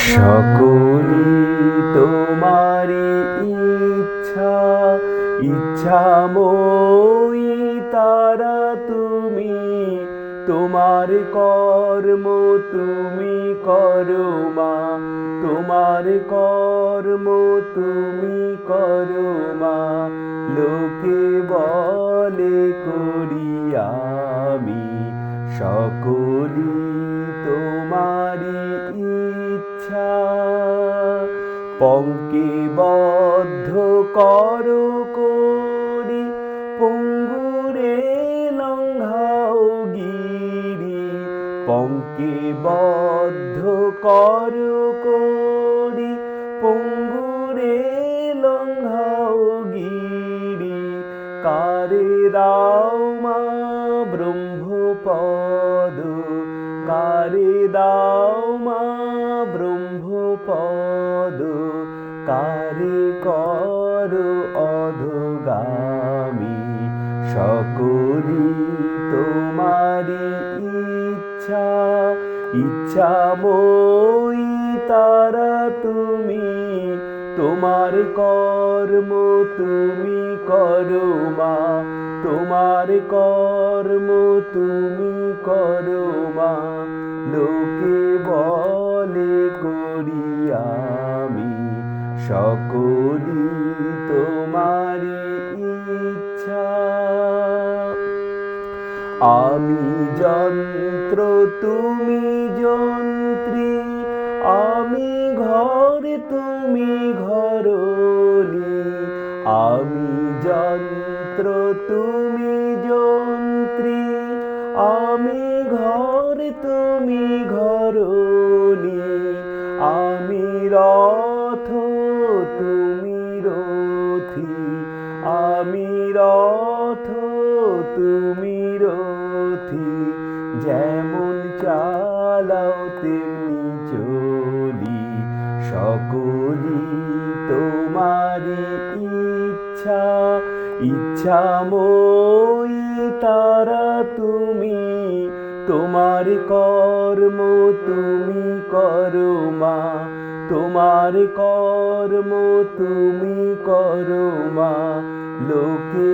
সকলি তোমারি ইচ্ছা, ইচ্ছাময়ী তারা তুমি। তোমার কর্ম তুমি করো মা, তোমার কর্ম তুমি করো মা। লোকে বলে করি আমি, সকলি তোমারি ইচ্ছা। পঙ্ক্তিবদ্ধ করো করি, পঙ্গুরে লঙ্ঘাও গিরি। পঙ্ক্তিবদ্ধ করো করি, পঙ্গুরে লঙ্ঘাও গিরি। কারে দাও মা ব্রহ্মপদ, কারে দাও মা ব্রহ্মপদ। কারে করো অধোগামী, সকলি তোমারি ইচ্ছা, ইচ্ছাময়ী তারা তুমি। তোমার কর্ম তুমি করো মা, তোমার কর্ম তুমি করো মা। লোকে বলে করি আমি, সকলি তোমারি ইচ্ছা। আমি যন্ত্র তুমি যন্ত্রী, আমি ঘর তুমি ঘরণী। আমি যন্ত্র তুমি যন্ত্রী, আমি ঘর তুমি ঘরণী। আমি রথ তুমি রথী, আমি রথ তুমি রথী। যেমন চালাও তেমনি চলি, সকলি তোমারি ইচ্ছা, ইচ্ছাময়ী তারা তুমি। তোমার কর্ম তুমি করো মা, তোমার কর্ম তুমি করো মা। লোকে